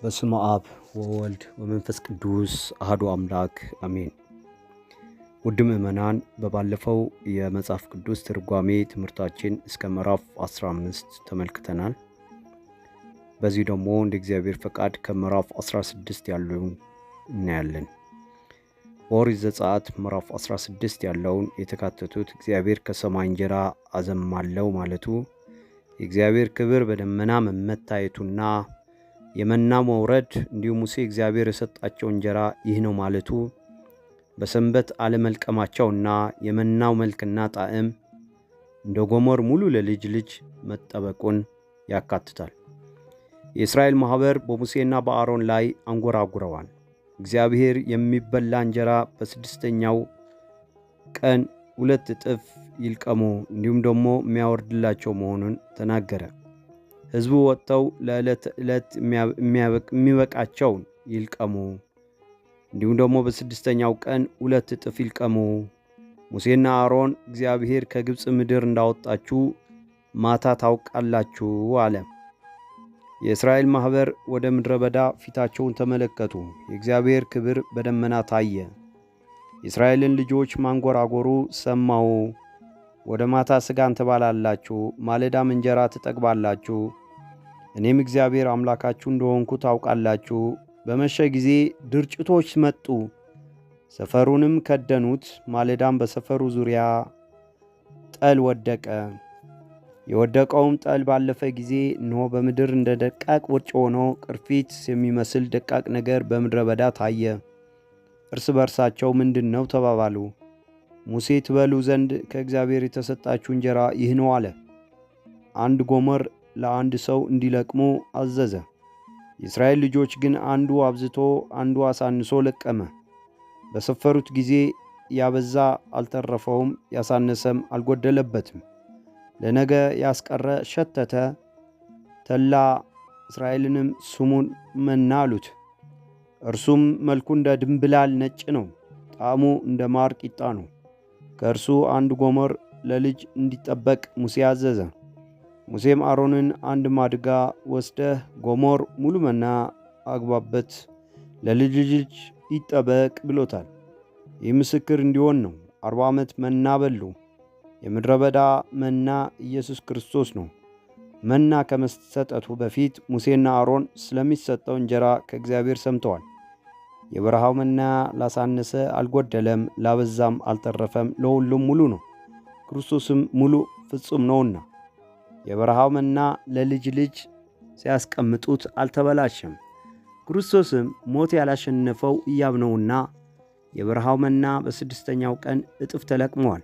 በስመ አብ ወወልድ ወመንፈስ ቅዱስ አሐዱ አምላክ አሜን። ውድ ምዕመናን፣ በባለፈው የመጽሐፍ ቅዱስ ትርጓሜ ትምህርታችን እስከ ምዕራፍ 15 ተመልክተናል። በዚህ ደግሞ እንደ እግዚአብሔር ፈቃድ ከምዕራፍ 16 ያለውን እናያለን። በኦሪት ዘጸአት ምዕራፍ 16 ያለውን የተካተቱት እግዚአብሔር ከሰማይ እንጀራ አዘማለው ማለቱ፣ የእግዚአብሔር ክብር በደመና መታየቱና የመና መውረድ እንዲሁም ሙሴ እግዚአብሔር የሰጣቸው እንጀራ ይህ ነው ማለቱ፣ በሰንበት አለመልቀማቸውና የመናው መልክና ጣዕም እንደ ጎሞር ሙሉ ለልጅ ልጅ መጠበቁን ያካትታል። የእስራኤል ማህበር በሙሴና በአሮን ላይ አንጎራጉረዋል። እግዚአብሔር የሚበላ እንጀራ በስድስተኛው ቀን 2 እጥፍ ይልቀሙ እንዲሁም ደግሞ የሚያወርድላቸው መሆኑን ተናገረ። ሕዝቡ ወጥተው ለዕለት ዕለት የሚበቃቸውን ይልቀሙ፣ እንዲሁም ደግሞ በስድስተኛው ቀን 2 እጥፍ ይልቀሙ። ሙሴና አሮን እግዚአብሔር ከግብፅ ምድር እንዳወጣችሁ ማታ ታውቃላችሁ አለ። የእስራኤል ማህበር ወደ ምድረ በዳ ፊታቸውን ተመለከቱ። የእግዚአብሔር ክብር በደመና ታየ። የእስራኤልን ልጆች ማንጎራጎሩ ሰማው። ወደ ማታ ሥጋን ትበላላችሁ፣ ማለዳም እንጀራ ትጠግባላችሁ። እኔም እግዚአብሔር አምላካችሁ እንደሆንኩ ታውቃላችሁ። በመሸ ጊዜ ድርጭቶች መጡ፣ ሰፈሩንም ከደኑት። ማለዳም በሰፈሩ ዙሪያ ጠል ወደቀ። የወደቀውም ጠል ባለፈ ጊዜ እነሆ በምድር እንደ ደቃቅ ውርጭ ሆኖ ቅርፊት የሚመስል ደቃቅ ነገር በምድረ በዳ ታየ። እርስ በርሳቸው ምንድን ነው ተባባሉ። ሙሴ ትበሉ ዘንድ ከእግዚአብሔር የተሰጣችሁ እንጀራ ይህ ነው አለ። አንድ ጎመር ለአንድ ሰው እንዲለቅሙ አዘዘ። የእስራኤል ልጆች ግን አንዱ አብዝቶ አንዱ አሳንሶ ለቀመ። በሰፈሩት ጊዜ ያበዛ አልተረፈውም፣ ያሳነሰም አልጎደለበትም። ለነገ ያስቀረ ሸተተ፣ ተላ። እስራኤልንም ስሙን መና አሉት። እርሱም መልኩ እንደ ድንብላል ነጭ ነው፣ ጣዕሙ እንደ ማር ቂጣ ነው። ከእርሱ አንድ ጎመር ለልጅ እንዲጠበቅ ሙሴ አዘዘ። ሙሴም አሮንን አንድ ማድጋ ወስደህ ጎሞር ሙሉ መና አግባበት፣ ለልጅ ልጅ ይጠበቅ ብሎታል። ይህ ምስክር እንዲሆን ነው። 40 ዓመት መና በሉ። የምድረ በዳ መና ኢየሱስ ክርስቶስ ነው። መና ከመሰጠቱ በፊት ሙሴና አሮን ስለሚሰጠው እንጀራ ከእግዚአብሔር ሰምተዋል። የበረሃው መና ላሳነሰ አልጎደለም፣ ላበዛም አልተረፈም፣ ለሁሉም ሙሉ ነው። ክርስቶስም ሙሉ ፍጹም ነውና የበረሃው መና ለልጅ ልጅ ሲያስቀምጡት አልተበላሸም። ክርስቶስም ሞት ያላሸነፈው ኢያብ ነውና የበረሃው መና በስድስተኛው ቀን እጥፍ ተለቅመዋል።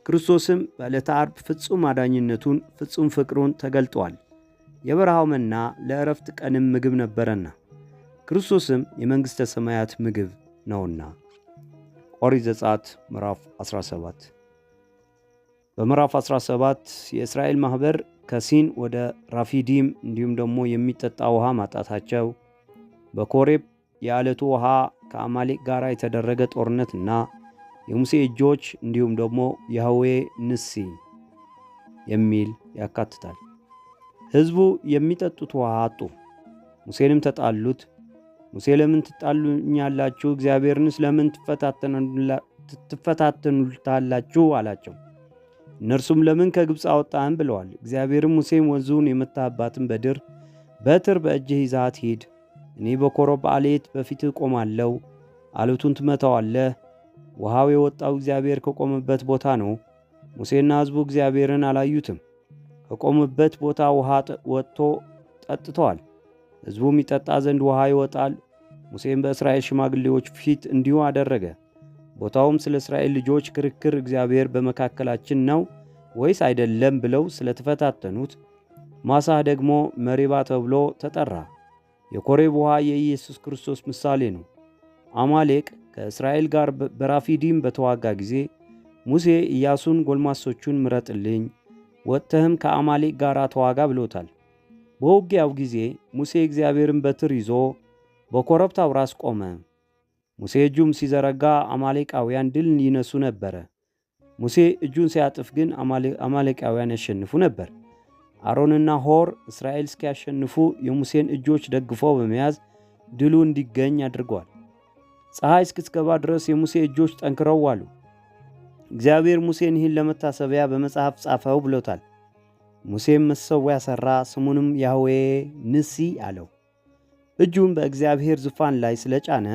ክርስቶስም በዕለተ ዓርብ ፍጹም አዳኝነቱን ፍጹም ፍቅሩን ተገልጧል። የበረሃው መና ለዕረፍት ቀንም ምግብ ነበረና ክርስቶስም የመንግሥተ ሰማያት ምግብ ነውና። ኦሪት ዘጸአት ምዕራፍ 17። በምዕራፍ 17 የእስራኤል ማኅበር ከሲን ወደ ራፊዲም እንዲሁም ደግሞ የሚጠጣ ውሃ ማጣታቸው፣ በኮሬብ የዓለቱ ውሃ ከአማሌቅ ጋር የተደረገ ጦርነትና የሙሴ እጆች እንዲሁም ደግሞ ያህዌ ንሲ የሚል ያካትታል። ሕዝቡ የሚጠጡት ውሃ አጡ። ሙሴንም ተጣሉት። ሙሴ ለምን ትጣሉኛላችሁ? እግዚአብሔርንስ ለምን ትፈታተኑታላችሁ አላቸው። እነርሱም ለምን ከግብፅ አወጣን ብለዋል። እግዚአብሔርም ሙሴም ወንዙን የመታህባትን በትር በእጅህ ይዛት ሂድ፣ እኔ በኮረብ ዓለት በፊትህ ቆማለሁ፣ ዓለቱን ትመታዋለህ። ውሃው የወጣው እግዚአብሔር ከቆመበት ቦታ ነው። ሙሴና ሕዝቡ እግዚአብሔርን አላዩትም። ከቆመበት ቦታ ውሃ ወጥቶ ጠጥተዋል። ሕዝቡም ይጠጣ ዘንድ ውሃ ይወጣል። ሙሴም በእስራኤል ሽማግሌዎች ፊት እንዲሁ አደረገ። ቦታውም ስለ እስራኤል ልጆች ክርክር እግዚአብሔር በመካከላችን ነው ወይስ አይደለም ብለው ስለተፈታተኑት ማሳህ ደግሞ መሪባ ተብሎ ተጠራ። የኮሬብ ውሃ የኢየሱስ ክርስቶስ ምሳሌ ነው። አማሌቅ ከእስራኤል ጋር በራፊዲም በተዋጋ ጊዜ ሙሴ ኢያሱን ጎልማሶቹን ምረጥልኝ፣ ወጥተህም ከአማሌቅ ጋር ተዋጋ ብሎታል። በውጊያው ጊዜ ሙሴ እግዚአብሔርን በትር ይዞ በኮረብታው ራስ ቆመ። ሙሴ እጁም ሲዘረጋ አማሌቃውያን ድል ይነሱ ነበረ። ሙሴ እጁን ሲያጥፍ ግን አማሌቃውያን ያሸንፉ ነበር። አሮንና ሆር እስራኤል እስኪያሸንፉ የሙሴን እጆች ደግፈው በመያዝ ድሉ እንዲገኝ አድርገዋል። ፀሐይ እስክትገባ ድረስ የሙሴ እጆች ጠንክረው ዋሉ። እግዚአብሔር ሙሴን ይህን ለመታሰቢያ በመጽሐፍ ጻፈው ብሎታል። ሙሴም መሠዊያ ሠራ፣ ስሙንም ያህዌ ንሲ አለው። እጁን በእግዚአብሔር ዙፋን ላይ ስለጫነ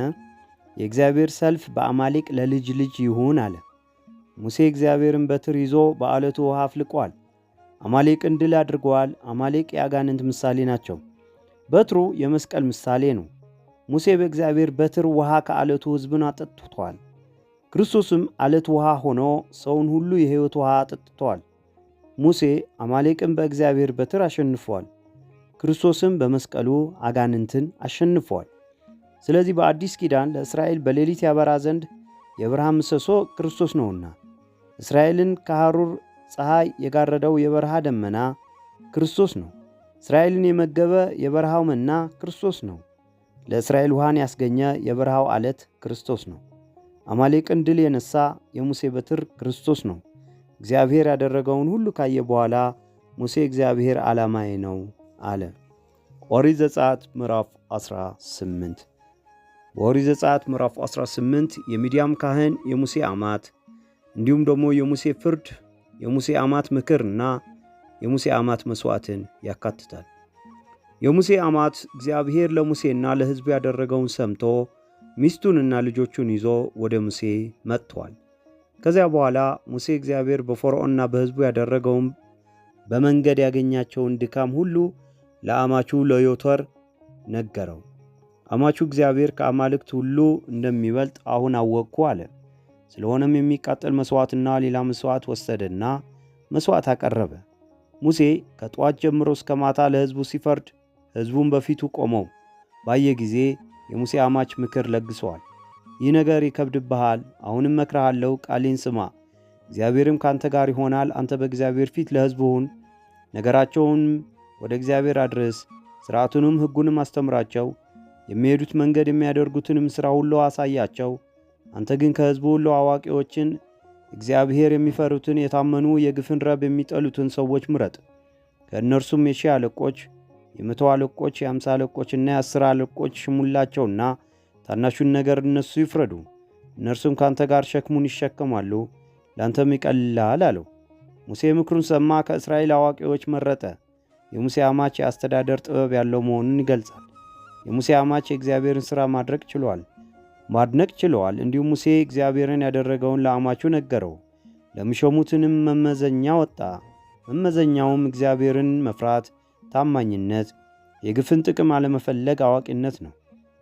የእግዚአብሔር ሰልፍ በአማሌቅ ለልጅ ልጅ ይሁን አለ። ሙሴ እግዚአብሔርን በትር ይዞ በዓለቱ ውሃ አፍልቋል። አማሌቅን ድል አድርገዋል። አማሌቅ የአጋንንት ምሳሌ ናቸው። በትሩ የመስቀል ምሳሌ ነው። ሙሴ በእግዚአብሔር በትር ውሃ ከዓለቱ ሕዝብን አጠጥቷል። ክርስቶስም ዓለት ውሃ ሆኖ ሰውን ሁሉ የሕይወት ውሃ አጠጥቷል። ሙሴ አማሌቅን በእግዚአብሔር በትር አሸንፏል። ክርስቶስም በመስቀሉ አጋንንትን አሸንፏል። ስለዚህ በአዲስ ኪዳን ለእስራኤል በሌሊት ያበራ ዘንድ የብርሃን ምሰሶ ክርስቶስ ነውና፣ እስራኤልን ከሐሩር ፀሐይ የጋረደው የበረሃ ደመና ክርስቶስ ነው። እስራኤልን የመገበ የበረሃው መና ክርስቶስ ነው። ለእስራኤል ውሃን ያስገኘ የበረሃው ዓለት ክርስቶስ ነው። አማሌቅን ድል የነሳ የሙሴ በትር ክርስቶስ ነው። እግዚአብሔር ያደረገውን ሁሉ ካየ በኋላ ሙሴ እግዚአብሔር ዓላማዬ ነው አለ። ኦሪት ዘጸአት ምዕራፍ 18። በኦሪት ዘጸአት ምዕራፍ 18 የሚዲያም ካህን የሙሴ አማት እንዲሁም ደግሞ የሙሴ ፍርድ፣ የሙሴ አማት ምክርና የሙሴ አማት መሥዋዕትን ያካትታል። የሙሴ አማት እግዚአብሔር ለሙሴና ለሕዝቡ ያደረገውን ሰምቶ ሚስቱንና ልጆቹን ይዞ ወደ ሙሴ መጥቷል። ከዚያ በኋላ ሙሴ እግዚአብሔር በፈርዖንና በሕዝቡ ያደረገውን በመንገድ ያገኛቸውን ድካም ሁሉ ለአማቹ ለዮቶር ነገረው። አማቹ እግዚአብሔር ከአማልክት ሁሉ እንደሚበልጥ አሁን አወቅኩ አለ። ስለሆነም የሚቃጠል መሥዋዕትና ሌላ መሥዋዕት ወሰደና መሥዋዕት አቀረበ። ሙሴ ከጠዋት ጀምሮ እስከ ማታ ለሕዝቡ ሲፈርድ ሕዝቡን በፊቱ ቆመው ባየ ጊዜ የሙሴ አማች ምክር ለግሰዋል። ይህ ነገር ይከብድብሃል፣ አሁንም መክረሃለሁ፣ ቃሌን ስማ። እግዚአብሔርም ካንተ ጋር ይሆናል። አንተ በእግዚአብሔር ፊት ለሕዝቡ ሁን፣ ነገራቸውን ወደ እግዚአብሔር አድርስ፣ ሥርዓቱንም ሕጉንም አስተምራቸው፣ የሚሄዱት መንገድ የሚያደርጉትንም ሥራ ሁሉ አሳያቸው። አንተ ግን ከሕዝቡ ሁሉ አዋቂዎችን፣ እግዚአብሔር የሚፈሩትን፣ የታመኑ የግፍን ረብ የሚጠሉትን ሰዎች ምረጥ። ከእነርሱም የሺህ አለቆች፣ የመቶ አለቆች፣ የ50 አለቆችና የ10 አለቆች ሽሙላቸውና ታናሹን ነገር እነሱ ይፍረዱ። እነርሱም ካንተ ጋር ሸክሙን ይሸከማሉ፣ ላንተም ይቀልልሃል አለው። ሙሴ ምክሩን ሰማ፣ ከእስራኤል አዋቂዎች መረጠ። የሙሴ አማች የአስተዳደር ጥበብ ያለው መሆኑን ይገልጻል። የሙሴ አማች የእግዚአብሔርን ሥራ ማድረግ ችሏል፣ ማድነቅ ችለዋል። እንዲሁም ሙሴ እግዚአብሔርን ያደረገውን ለአማቹ ነገረው። ለሚሾሙትንም መመዘኛ ወጣ። መመዘኛውም እግዚአብሔርን መፍራት፣ ታማኝነት፣ የግፍን ጥቅም አለመፈለግ አዋቂነት ነው።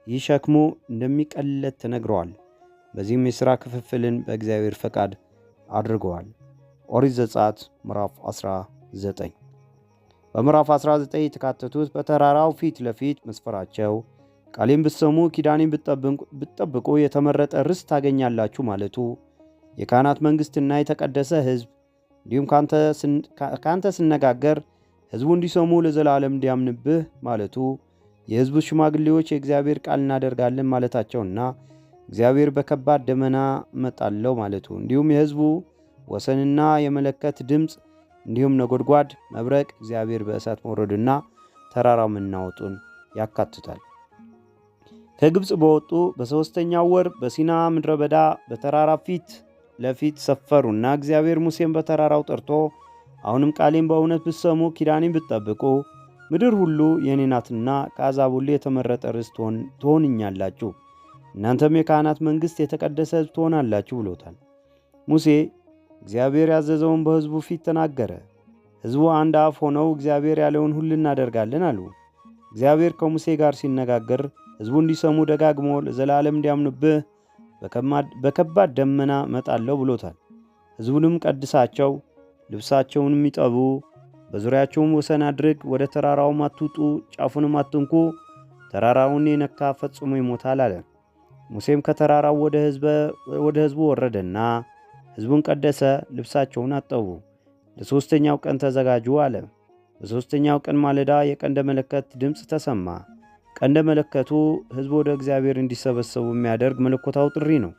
ይህ ሸክሙ እንደሚቀልለት ተነግረዋል። በዚህም የሥራ ክፍፍልን በእግዚአብሔር ፈቃድ አድርገዋል። ኦሪት ዘጸአት ምዕራፍ 19። በምዕራፍ 19 የተካተቱት በተራራው ፊት ለፊት መስፈራቸው፣ ቃሌን ብትሰሙ ኪዳኔን ብትጠብቁ የተመረጠ ርስት ታገኛላችሁ ማለቱ፣ የካህናት መንግሥትና የተቀደሰ ሕዝብ፣ እንዲሁም ካንተ ስነጋገር ሕዝቡ እንዲሰሙ ለዘላለም እንዲያምንብህ ማለቱ፣ የሕዝቡ ሽማግሌዎች የእግዚአብሔር ቃል እናደርጋለን ማለታቸውና እግዚአብሔር በከባድ ደመና እመጣለሁ ማለቱ፣ እንዲሁም የሕዝቡ ወሰንና የመለከት ድምፅ እንዲሁም ነጎድጓድ፣ መብረቅ፣ እግዚአብሔር በእሳት መውረድና ተራራ መናወጡን ያካትታል። ከግብፅ በወጡ በሦስተኛው ወር በሲና ምድረ በዳ በተራራ ፊት ለፊት ሰፈሩና እግዚአብሔር ሙሴን በተራራው ጠርቶ አሁንም ቃሌን በእውነት ብትሰሙ ኪዳኔን ብትጠብቁ ምድር ሁሉ የእኔ ናትና ከአሕዛብ ሁሉ የተመረጠ ርስት ትሆንኛላችሁ፣ እናንተም የካህናት መንግሥት፣ የተቀደሰ ሕዝብ ትሆናላችሁ ብሎታል። ሙሴ እግዚአብሔር ያዘዘውን በሕዝቡ ፊት ተናገረ። ሕዝቡ አንድ አፍ ሆነው እግዚአብሔር ያለውን ሁሉ እናደርጋለን አሉ። እግዚአብሔር ከሙሴ ጋር ሲነጋገር ሕዝቡ እንዲሰሙ ደጋግሞ ለዘላለም እንዲያምኑብህ በከባድ ደመና እመጣለሁ ብሎታል። ሕዝቡንም ቀድሳቸው፣ ልብሳቸውንም ይጠቡ፣ በዙሪያቸውም ወሰን አድርግ፣ ወደ ተራራውም አትውጡ፣ ጫፉንም አትንኩ፣ ተራራውን የነካ ፈጽሞ ይሞታል አለ። ሙሴም ከተራራው ወደ ሕዝቡ ወረደና ሕዝቡን ቀደሰ፣ ልብሳቸውን አጠቡ፣ ለሦስተኛው ቀን ተዘጋጁ አለ። በሦስተኛው ቀን ማለዳ የቀንደ መለከት ድምፅ ተሰማ። ቀንደ መለከቱ ሕዝቡ ወደ እግዚአብሔር እንዲሰበሰቡ የሚያደርግ መለኮታዊ ጥሪ ነው።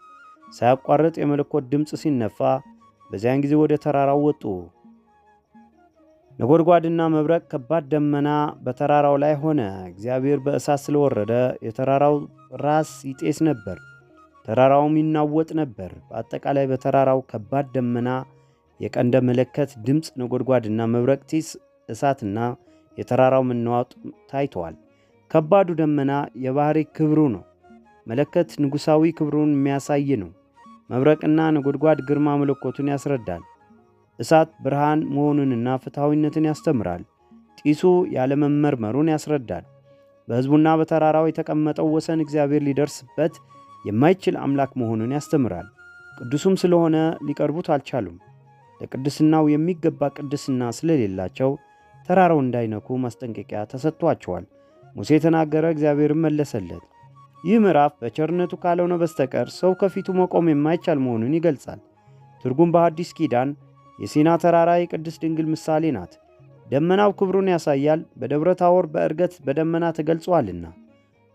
ሳያቋርጥ የመለኮት ድምፅ ሲነፋ በዚያን ጊዜ ወደ ተራራው ወጡ። ነጎድጓድና መብረቅ፣ ከባድ ደመና በተራራው ላይ ሆነ። እግዚአብሔር በእሳት ስለወረደ የተራራው ራስ ይጤስ ነበር፣ ተራራውም ይናወጥ ነበር። በአጠቃላይ በተራራው ከባድ ደመና፣ የቀንደ መለከት ድምፅ፣ ነጎድጓድና መብረቅ፣ ጢስ፣ እሳትና የተራራው መናወጥ ታይተዋል። ከባዱ ደመና የባህሪ ክብሩ ነው። መለከት ንጉሣዊ ክብሩን የሚያሳይ ነው። መብረቅና ነጎድጓድ ግርማ መለኮቱን ያስረዳል። እሳት ብርሃን መሆኑንና ፍትሐዊነትን ያስተምራል። ጢሱ ያለመመርመሩን ያስረዳል። በሕዝቡና በተራራው የተቀመጠው ወሰን እግዚአብሔር ሊደርስበት የማይችል አምላክ መሆኑን ያስተምራል። ቅዱሱም ስለሆነ ሊቀርቡት አልቻሉም። ለቅድስናው የሚገባ ቅድስና ስለሌላቸው ተራራው እንዳይነኩ ማስጠንቀቂያ ተሰጥቷቸዋል። ሙሴ ተናገረ፣ እግዚአብሔርም መለሰለት። ይህ ምዕራፍ በቸርነቱ ካልሆነ በስተቀር ሰው ከፊቱ መቆም የማይቻል መሆኑን ይገልጻል። ትርጉም በአዲስ ኪዳን የሲና ተራራ የቅድስት ድንግል ምሳሌ ናት። ደመናው ክብሩን ያሳያል፣ በደብረ ታቦር በዕርገት በደመና ተገልጿልና።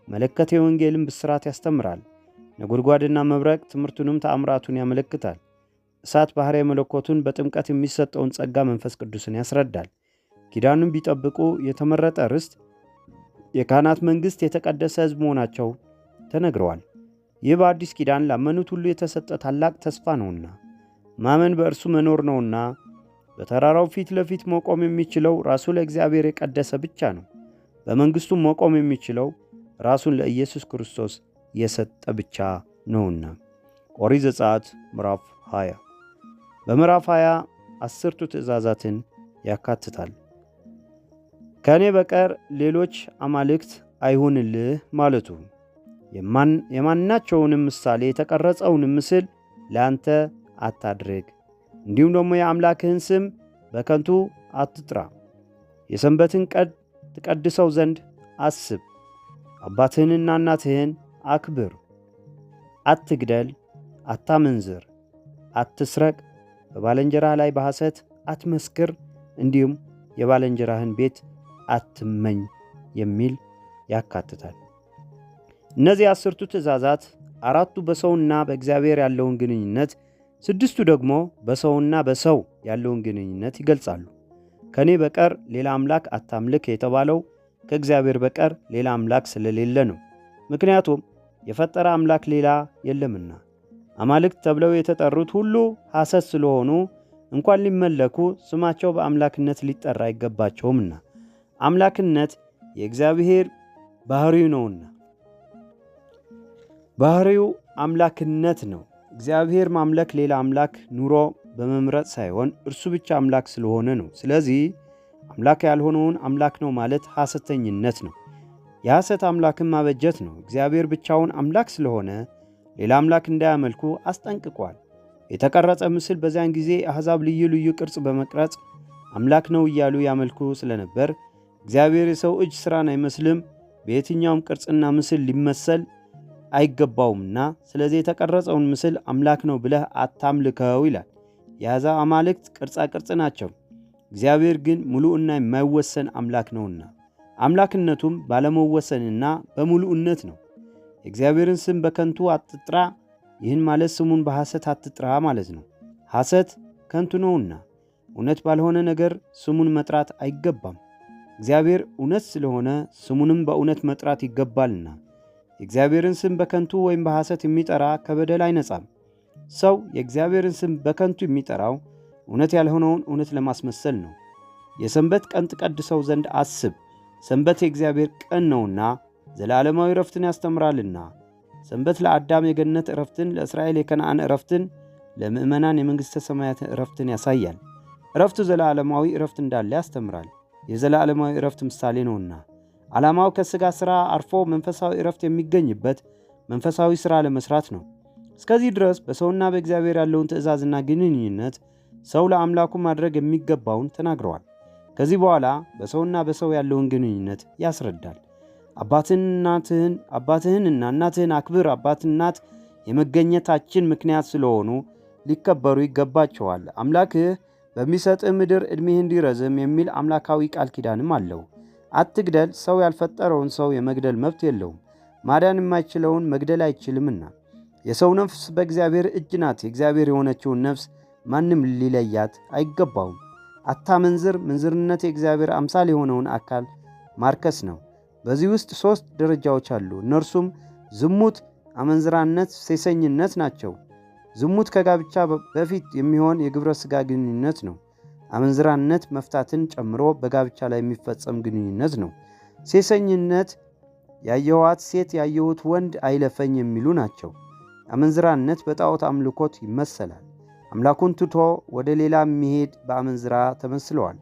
መለከት የወንጌልን ብስራት ያስተምራል። ነጎድጓድና መብረቅ ትምህርቱንም ተአምራቱን ያመለክታል። እሳት ባሕርየ መለኮቱን በጥምቀት የሚሰጠውን ጸጋ መንፈስ ቅዱስን ያስረዳል። ኪዳኑን ቢጠብቁ የተመረጠ ርስት፣ የካህናት መንግሥት፣ የተቀደሰ ሕዝብ መሆናቸው ተነግረዋል። ይህ በአዲስ ኪዳን ላመኑት ሁሉ የተሰጠ ታላቅ ተስፋ ነውና ማመን በእርሱ መኖር ነውና። በተራራው ፊት ለፊት መቆም የሚችለው ራሱ ለእግዚአብሔር የቀደሰ ብቻ ነው። በመንግሥቱም መቆም የሚችለው ራሱን ለኢየሱስ ክርስቶስ የሰጠ ብቻ ነውና። ኦሪት ዘጸአት ምዕራፍ 20 በምዕራፍ 20 10ቱ ትእዛዛትን ያካትታል። ከእኔ በቀር ሌሎች አማልክት አይሁንልህ ማለቱ፣ የማናቸውንም ምሳሌ የተቀረጸውንም ምስል ለአንተ አታድርግ፣ እንዲሁም ደግሞ የአምላክህን ስም በከንቱ አትጥራ፣ የሰንበትን ቀን ትቀድሰው ዘንድ አስብ፣ አባትህንና እናትህን አክብር፣ አትግደል፣ አታመንዝር፣ አትስረቅ፣ በባልንጀራህ ላይ በሐሰት አትመስክር፣ እንዲሁም የባልንጀራህን ቤት አትመኝ የሚል ያካትታል። እነዚህ 10ቱ ትእዛዛት 4ቱ በሰውና በእግዚአብሔር ያለውን ግንኙነት፣ 6ቱ ደግሞ በሰውና በሰው ያለውን ግንኙነት ይገልጻሉ። ከእኔ በቀር ሌላ አምላክ አታምልክ የተባለው ከእግዚአብሔር በቀር ሌላ አምላክ ስለሌለ ነው። ምክንያቱም የፈጠረ አምላክ ሌላ የለምና። አማልክት ተብለው የተጠሩት ሁሉ ሐሰት ስለሆኑ እንኳን ሊመለኩ ስማቸው በአምላክነት ሊጠራ አይገባቸውምና። አምላክነት የእግዚአብሔር ባሕሪው ነውና። ባሕሪው አምላክነት ነው። እግዚአብሔር ማምለክ ሌላ አምላክ ኑሮ በመምረጥ ሳይሆን እርሱ ብቻ አምላክ ስለሆነ ነው። ስለዚህ አምላክ ያልሆነውን አምላክ ነው ማለት ሐሰተኝነት ነው። የሐሰት አምላክን ማበጀት ነው። እግዚአብሔር ብቻውን አምላክ ስለሆነ ሌላ አምላክ እንዳያመልኩ አስጠንቅቋል። የተቀረጸ ምስል በዚያን ጊዜ አሕዛብ ልዩ ልዩ ቅርጽ በመቅረጽ አምላክ ነው እያሉ ያመልኩ ስለነበር እግዚአብሔር የሰው እጅ ሥራን አይመስልም፣ በየትኛውም ቅርጽና ምስል ሊመሰል አይገባውምና ስለዚህ የተቀረጸውን ምስል አምላክ ነው ብለህ አታምልከው ይላል። የአሕዛብ አማልክት ቅርጻ ቅርጽ ናቸው። እግዚአብሔር ግን ሙሉእና የማይወሰን አምላክ ነውና አምላክነቱም ባለመወሰንና በሙሉእነት ነው። የእግዚአብሔርን ስም በከንቱ አትጥራ፣ ይህን ማለት ስሙን በሐሰት አትጥራ ማለት ነው። ሐሰት ከንቱ ነውና እውነት ባልሆነ ነገር ስሙን መጥራት አይገባም። እግዚአብሔር እውነት ስለሆነ ስሙንም በእውነት መጥራት ይገባልና። የእግዚአብሔርን ስም በከንቱ ወይም በሐሰት የሚጠራ ከበደል አይነጻም። ሰው የእግዚአብሔርን ስም በከንቱ የሚጠራው እውነት ያልሆነውን እውነት ለማስመሰል ነው። የሰንበት ቀን ትቀድሰው ዘንድ አስብ፣ ሰንበት የእግዚአብሔር ቀን ነውና ዘላለማዊ ዕረፍትን ያስተምራልና። ሰንበት ለአዳም የገነት ዕረፍትን፣ ለእስራኤል የከነዓን ዕረፍትን፣ ለምእመናን የመንግሥተ ሰማያት ዕረፍትን ያሳያል። ዕረፍቱ ዘላለማዊ ዕረፍት እንዳለ ያስተምራል። የዘላለማዊ ዕረፍት ምሳሌ ነውና ዓላማው ከሥጋ ሥራ አርፎ መንፈሳዊ ዕረፍት የሚገኝበት መንፈሳዊ ሥራ ለመሥራት ነው። እስከዚህ ድረስ በሰውና በእግዚአብሔር ያለውን ትእዛዝና ግንኙነት ሰው ለአምላኩ ማድረግ የሚገባውን ተናግረዋል። ከዚህ በኋላ በሰውና በሰው ያለውን ግንኙነት ያስረዳል። አባትህንና እናትህን አክብር። አባትና እናት የመገኘታችን ምክንያት ስለሆኑ ሊከበሩ ይገባቸዋል። አምላክህ በሚሰጥህ ምድር ዕድሜህ እንዲረዝም የሚል አምላካዊ ቃል ኪዳንም አለው። አትግደል። ሰው ያልፈጠረውን ሰው የመግደል መብት የለውም። ማዳን የማይችለውን መግደል አይችልምና። የሰው ነፍስ በእግዚአብሔር እጅ ናት። የእግዚአብሔር የሆነችውን ነፍስ ማንም ሊለያት አይገባውም። አታመንዝር፣ ምንዝርነት የእግዚአብሔር አምሳል የሆነውን አካል ማርከስ ነው። በዚህ ውስጥ 3 ደረጃዎች አሉ። እነርሱም ዝሙት፣ አመንዝራነት፣ ሴሰኝነት ናቸው። ዝሙት ከጋብቻ በፊት የሚሆን የግብረ ሥጋ ግንኙነት ነው። አመንዝራነት መፍታትን ጨምሮ በጋብቻ ላይ የሚፈጸም ግንኙነት ነው። ሴሰኝነት ያየኋት ሴት ያየሁት ወንድ አይለፈኝ የሚሉ ናቸው። አመንዝራነት በጣዖት አምልኮት ይመሰላል። አምላኩን ትቶ ወደ ሌላ የሚሄድ በአመንዝራ ተመስለዋል።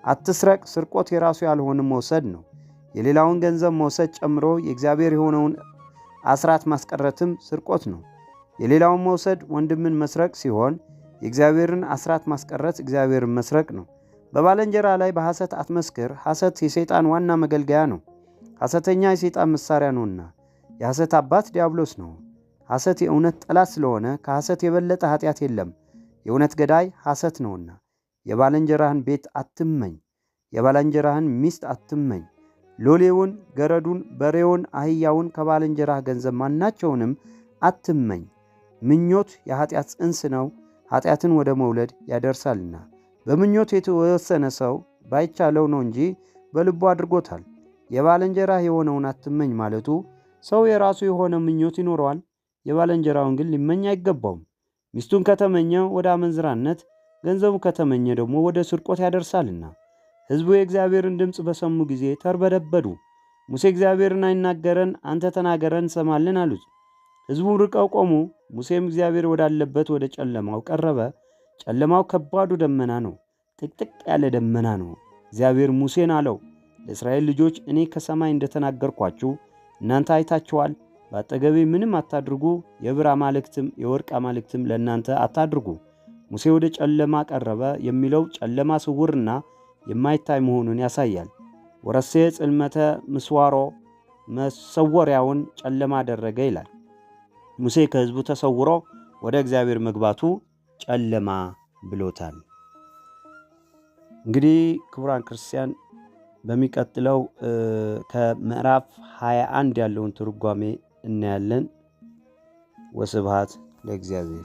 አትስረቅ፣ ስርቆት የራሱ ያልሆነ መውሰድ ነው። የሌላውን ገንዘብ መውሰድ ጨምሮ የእግዚአብሔር የሆነውን አስራት ማስቀረትም ስርቆት ነው። የሌላውን መውሰድ ወንድምን መስረቅ ሲሆን የእግዚአብሔርን አስራት ማስቀረት እግዚአብሔርን መስረቅ ነው። በባልንጀራ ላይ በሐሰት አትመስክር። ሐሰት የሰይጣን ዋና መገልገያ ነው። ሐሰተኛ የሰይጣን መሳሪያ ነውና የሐሰት አባት ዲያብሎስ ነው። ሐሰት የእውነት ጠላት ስለሆነ ከሐሰት የበለጠ ኃጢአት የለም። የእውነት ገዳይ ሐሰት ነውና። የባልንጀራህን ቤት አትመኝ፣ የባልንጀራህን ሚስት አትመኝ። ሎሌውን፣ ገረዱን፣ በሬውን፣ አህያውን ከባልንጀራህ ገንዘብ ማናቸውንም አትመኝ። ምኞት የኃጢአት ጽንስ ነው፣ ኃጢአትን ወደ መውለድ ያደርሳልና። በምኞት የተወሰነ ሰው ባይቻለው ነው እንጂ በልቡ አድርጎታል። የባልንጀራህ የሆነውን አትመኝ ማለቱ ሰው የራሱ የሆነ ምኞት ይኖረዋል፣ የባልንጀራውን ግን ሊመኝ አይገባውም። ሚስቱን ከተመኘ ወደ አመንዝራነት፣ ገንዘቡ ከተመኘ ደግሞ ወደ ስርቆት ያደርሳልና። ሕዝቡ የእግዚአብሔርን ድምፅ በሰሙ ጊዜ ተርበደበዱ። ሙሴ እግዚአብሔርን አይናገረን፣ አንተ ተናገረን እንሰማለን አሉት። ሕዝቡ ርቀው ቆሙ። ሙሴም እግዚአብሔር ወዳለበት ወደ ጨለማው ቀረበ። ጨለማው ከባዱ ደመና ነው፣ ጥቅጥቅ ያለ ደመና ነው። እግዚአብሔር ሙሴን አለው፣ ለእስራኤል ልጆች እኔ ከሰማይ እንደተናገርኳችሁ እናንተ አይታችኋል። በአጠገቤ ምንም አታድርጉ፣ የብር አማልክትም የወርቅ አማልክትም ለእናንተ አታድርጉ። ሙሴ ወደ ጨለማ ቀረበ የሚለው ጨለማ ስውርና የማይታይ መሆኑን ያሳያል። ወረሴ ጽልመተ ምስዋሮ መሰወሪያውን ጨለማ አደረገ ይላል። ሙሴ ከሕዝቡ ተሰውሮ ወደ እግዚአብሔር መግባቱ ጨለማ ብሎታል። እንግዲህ ክቡራን ክርስቲያን በሚቀጥለው ከምዕራፍ 21 ያለውን ትርጓሜ እናያለን። ወስብሐት ለእግዚአብሔር።